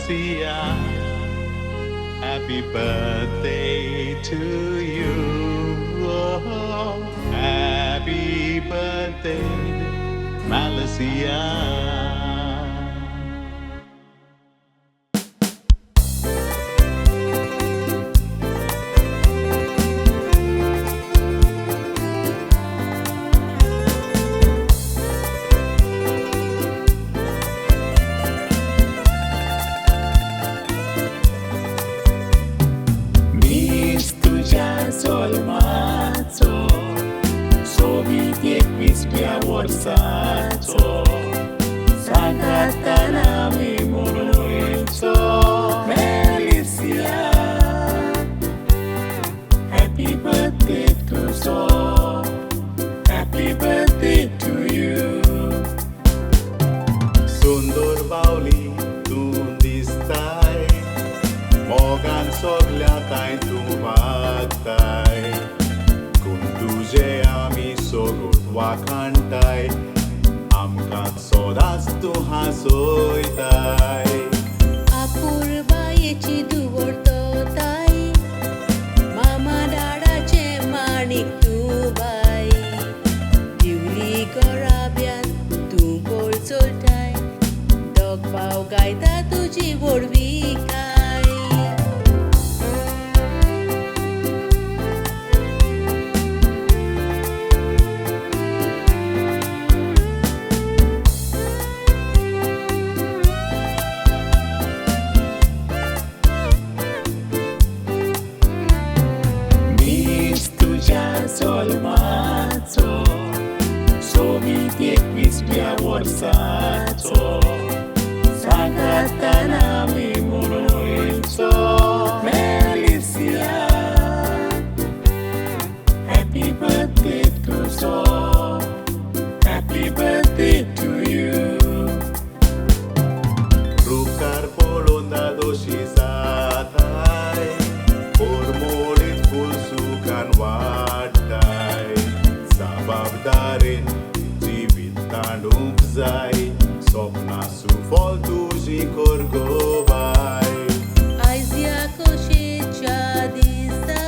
MELICIA. Happy birthday to you. Oh, happy birthday, MELICIA. Solmato, Soviet Wispia Warsato, Sagatana Mimoruito, MELICIA. Happy birthday to so, happy birthday to you. Sundor Bauli, tu distai, Mogan soglatai tu bagtai. Kun तुझे आमी Sogut वाखाणटाय आमकां सोदांच तूं हांसोयताय अपूर्बायेची धुवोर तोताय मामा दाडाचे माणिक तूं bye दिवली गोराब्यान तूं बोल चलताय दोग भाव गायता तुजी व्हडवी काय Solmato, Soviet Wispia Warsato, Sagatana Mimoruito, MELICIA. Happy birthday to so, happy birthday to you. Rukar polonda doshi zatai Hormolit pulsukan watai Zababdarin jivit tanduk zai Sopna sufol tuji korgobai आयजिया कोशेच्या दिसा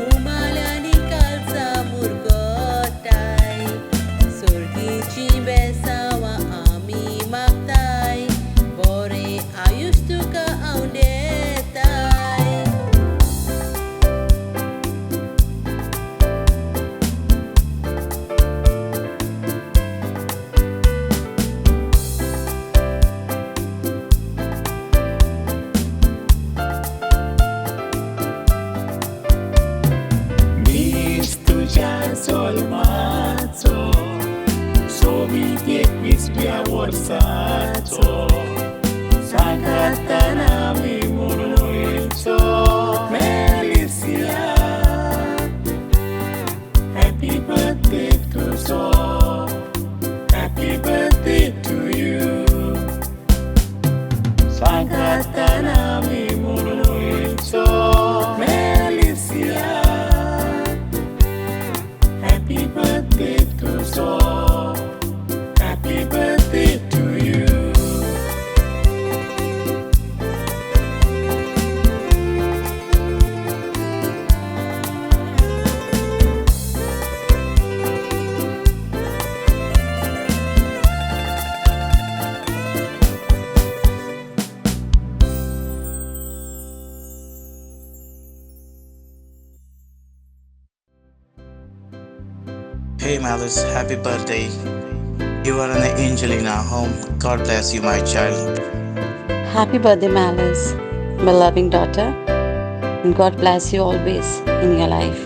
उमाल्यानी कालचा मुरगोटाय सोर्गीची बेसावा आमी मागताय बरे आयुष तुका हांव देताय Solmato, Soviet Wispia Warsato, Sagatana Mimoruito, MELICIA. Happy birthday to so, happy birthday to you. Sagatana Mimoruito, MELICIA. Happy birthday to so, happy birthday to you. Hey Malice, happy birthday. You are an angel in our home. God bless you, my child. Happy birthday, Malice, my loving daughter, and God bless you always in your life.